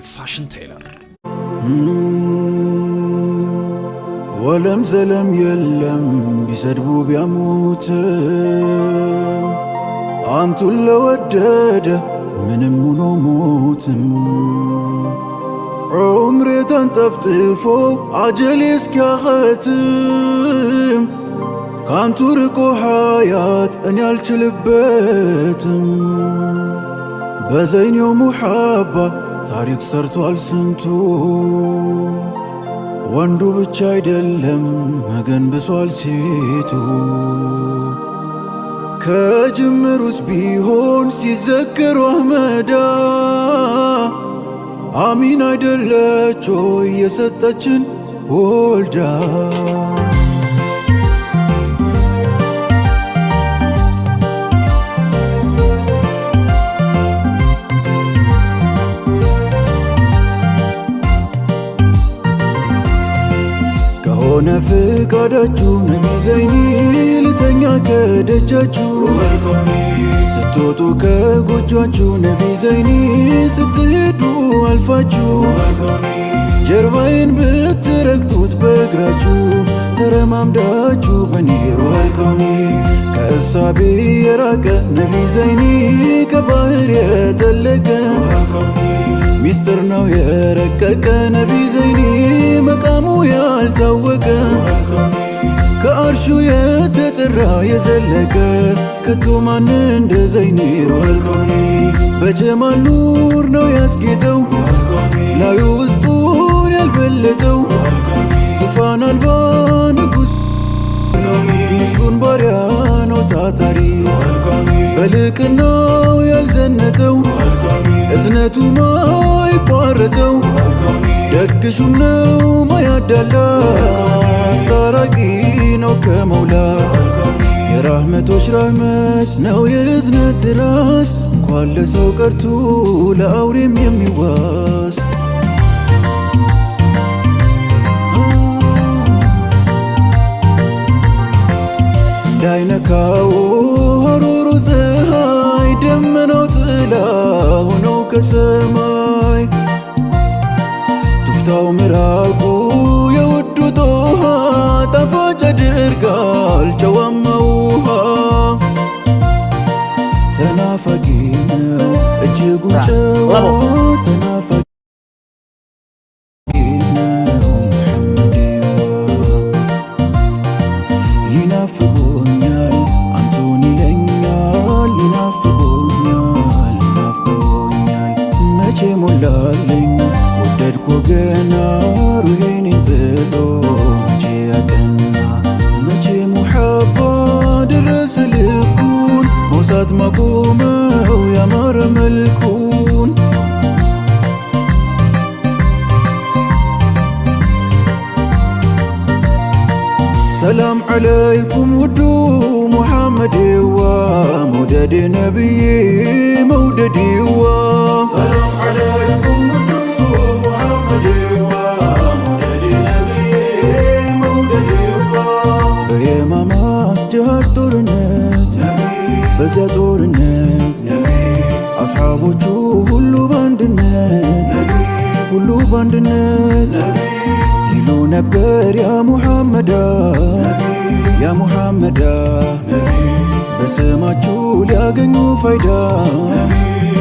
ፋሽን ቴይለር ወለም ዘለም የለም ቢሰድቡ ቢያሙትም አንቱን ለወደደ ምንም ሆኖ ሞትም ዑምሬ ተንጠፍጥፎ አጀሌ እስኪያኸትም ካንቱ ርቆ ሐያት እኔ አልችልበትም በዘይኔው ሙሐባ ታሪክ ሰርቷል ስንቱ ወንዱ ብቻ አይደለም መገን ብሷል ሴቱ ከጅምሩስ ቢሆን ሲዘከሩ አህመዳ አሚን አይደለች ሆይ የሰጠችን ወልዳ ከሆነ ፍቃዳችሁ ነቢ ዘይኒ ልተኛ ከደጃችሁ ስትወጡ ከጎጇችሁ ነቢ ዘይኒ ስትሄዱ አልፋችሁ ጀርባዬን ብትረግጡት በእግራችሁ ተረማምዳችሁ በኔ ወልከውኒ ከእሳቤ የራቀ ነቢ ዘይኒ ከባህር የጠለቀ ሚስጥር ነው የረቀቀ ነቢ ዘይኒ መቃሙ ያልታወቀ ከአርሹ የተጠራ የዘለቀ ከቶ ማን እንደ ዘይኒ ወልከውኒ በጀማል ኑር ነው ያስጌጠው ላዩ ውስጡን ያልበለጠው ዙፋን አልባ ንጉስ ምስጉን ባሪያ ነው ታታሪ በልቅናው ያልዘነተው እዝነቱ ማይቋረጠው ደግሹም ነው ማያዳላ አስታራቂ ነው ከመውላ የራህመቶች ራህመት ነው የእዝነት ራስ እንኳን ለሰው ቀርቶ ለአውሬም የሚዋስ እንዳይነካው ሀሩሩ ፀሐይ ደመናው ጥላ ሆነው ከሰማይ ቱፍታው ምራቁ የውዱ ጦሃ ጣፋጭ ያደርጋል ጨዋማ ውሃ ተናፋቂ ነው እጅጉን ጨዋ ተናፋቂ ነው ሙሐመድዋ ይናፍቆኛል አንቱን ይለኛል ይናፍቆኛል ናፍቆኛል መቼ ሞላልኝ ወደድኩ ገና ሩሄኔን ጥሎ መቼ ያቀና መቼ ሙሐባ ደረስ ልኩን መውሳት ማቆመው ያማረ መልኩን ሰላም ዓለይኩም ውዱ ሙሐመድዋ መውደድ ነቢዬ መውደድዋ ሰላም ዓለይኩም ውዱ ሙሐመድዋ መውደድ ነቢዬ መውደድዋ በየማማ ጀሃድ ጦርነት በዚያ ጦርነት አስሓቦቹ ሁሉ ባንድነት ሁሉ ባንድነት ይሉ ነበር ያ ሙሐመዳ ያ ሙሐመዳ በስማችሁ ሊያገኙ ፋይዳ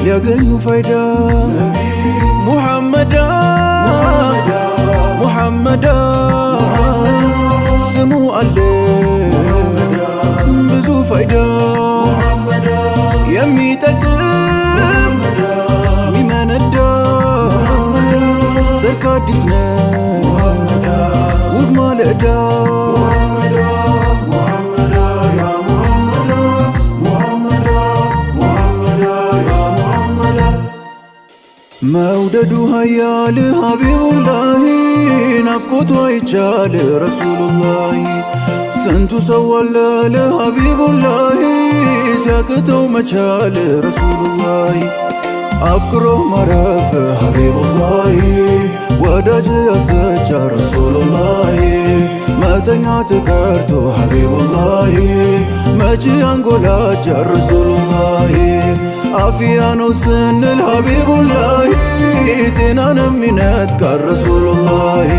ሊያገኙ ፋይዳ ሙሐመዳ ሙሐመዳ ስሙ አለ ብዙ ፋይዳ የሚጠቅም ሚመነዳ ሰርክ አዲስ ነው ውብ ማለዳ መውደዱ ሀያል ሀቢቡላሂ ናፍቆቱ አይቻል ረሱሉላሂ ስንቱ ሰው አለ ለሀቢቡላሂ ሲያቅተው መቻል ረሱሉላሂ አፍቅሮ ማረፍ ሀቢቡላሂ ወዳጅ ያሰቻ ረሱሉላሂ መተኛት ቀርቶ ሐቢቡላሂ መቼ አንጎላጀ ረሱሉላሂ አፍያ ነው ስንል ሐቢቡላሂ ጤናን የሚነጥቅ ረሱሉላሂ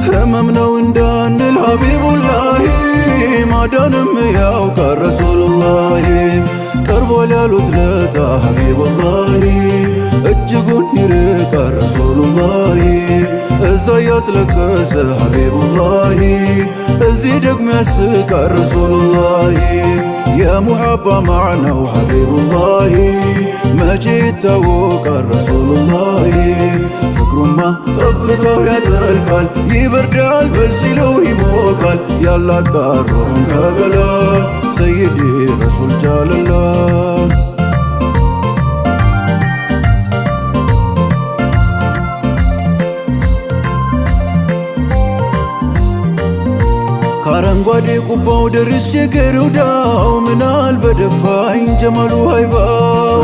ህመም ነው እንዳንል ሐቢቡላሂ ማዳንም ያውቅ ረሱሉላሂ ቀርቧል ያሉት ለታ ሐቢቡላሂ እጅጉን ይርቅ ረሱሉላሂ እዛ ያስለቀሰ ሐቢቡላሂ እዚህ ደግሞ ያስቅ ረሱሉላሂ የሙሐባ ማዕናው ሐቢቡላሂ መቼ ይታወቅ ረሱሉላሂ ፍቅሩማ ጠብታው ያጠልቃል ይበርዳል በል ሲለው ይሞቃል ያላቃረውን ከገላ ሰይዲ ረሱል ጃለላ ከአረንጓዴ ቁባው ደርሼ ገሩዳው ምናል በደፋኝ ጀማሉ ሃይባው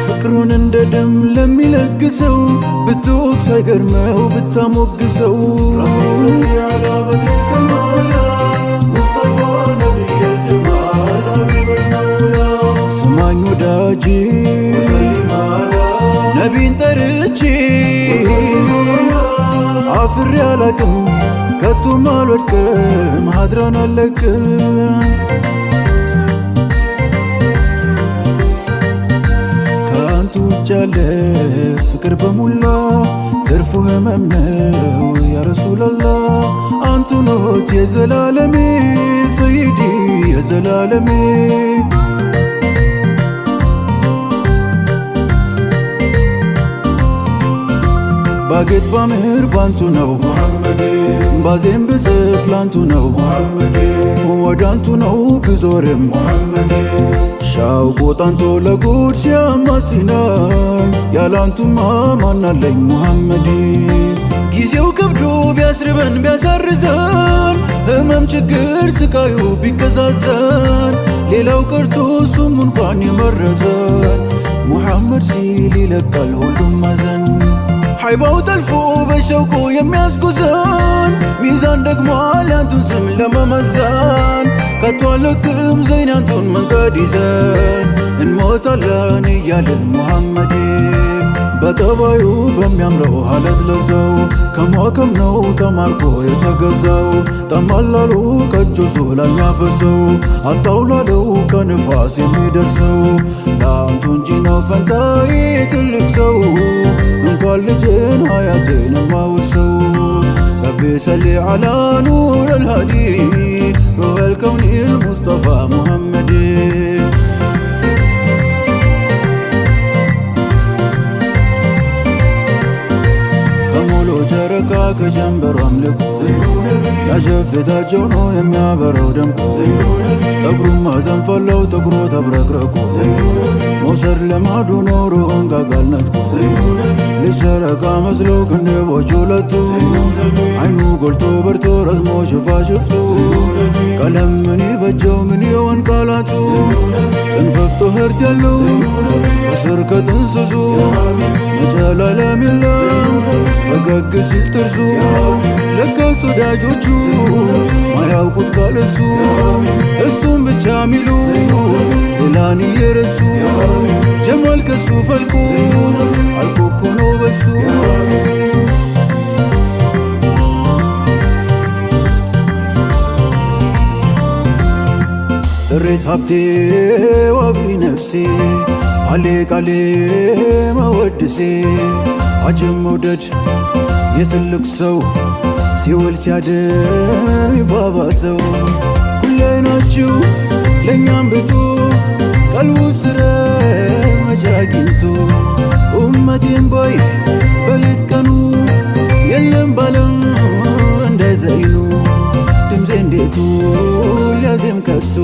ፍቅሩን እንደ ደም ለሚለግሰው ብትወቅ ሳይገርመው ብታሞግሰው ስማኝ ወዳጄ ነቢን ጠርቼ አፍሬ አላቅም ከቶም አልወድቅም ሀድራን አለቅም ከአንቱ ውጭ ያለ ፍቅር በሙላ ትርፉ ህመም ነው ያ ረሱላላህ አንቱ ኖት የዘላለሜ ሰይዲ የዘላለሜ ባጌጥ ባምህር ባንቱ ነው ሙሐመድ ባዜም ብጽፍ ላንቱ ነው ሙሐመድ ወዳንቱ ነው ብዞርም ሙሐመድ ሻውቆ ጣንቶ ለጉድ ሲያማሲናኝ ያላንቱማ ማናለኝ ሙሐመድ ጊዜው ከብዶ ቢያስርበን ቢያሳርዘን ህመም ችግር ስቃዩ ቢከዛዘን ሌላው ቀርቶ እሱም እንኳን የመረዘን ሙሐመድ ሲል ይለቃል ሁሉም ማዘን ሐይባው ጠልፎ በሸውቁ የሚያስጉዘን ሚዛን ደግሟል ያንቱን ስም ለመመዘን ከቶ አለቅም ዘይን ያንቱን መንገድ ይዘን እንሞታለን እያለን ሙሐመድ በጠባዩ በሚያምረው ሀለት ለዘው ከሟከም ነው ተማርኮ የተገዛው ጠማላሉ ከእጁ ዙላ የሚያፈሰው አታውላለው ከንፋስ የሚደርሰው ለአንቱ እንጂ ነው ፈንታዬ ትልቅ ሰው እንኳን ልጅን ሀያቴን ማውሰው ረቢ ሰሊ ዓላ ኑር አልሃዲ ሩህ አልከውን ልሙስጠፋ ሙሐመድ ከሞሎ ጨረቃ ከጀንበሩ አምልኮ ያሸፍታቸው ነው የሚያበረው ደምቆ ጸጉሩም ማዘንፈለው ጥቁሩ ተብረቅረቁ መውሰድ ለማዱ ኖሮ እንጋጋል ነጥቁ ልሸረቃ መስሎ ክንድቦች ሁለቱ አይኑ ጎልቶ በርቶ ረዝሞ ሽፋሽፍቱ ቀለም ምን በጀው ምን የወን ቃላቱ ጥንፈፍቶ ህርት ያለው በስር ከጥንስሱ መጨላለም የለም ፈገግ ሲል ጥርሱ ለካስ ወዳጆቹ ማያውቁት ካለሱ እሱም ብቻ ሚሉ ሌላን እየረሱ ጀማል ከሱ ፈልቆ አልኮኮ ነው በሱ ጥሬት ሀብቴ ዋቢ ነፍሴ አሌ ቃሌ መወድሴ አጀም መውደድ የትልቅ ሰው ሲውል ሲያድር ይባባሰው ሁሌ ናችሁ ለእኛም ብቱ ቀልቡ ስረ መቻጊንቱ ኡመቴን ባይ በሌት ቀኑ የለም ባለም እንዳይዘይኑ ድምፄ እንዴቱ ሊያዜም ከቶ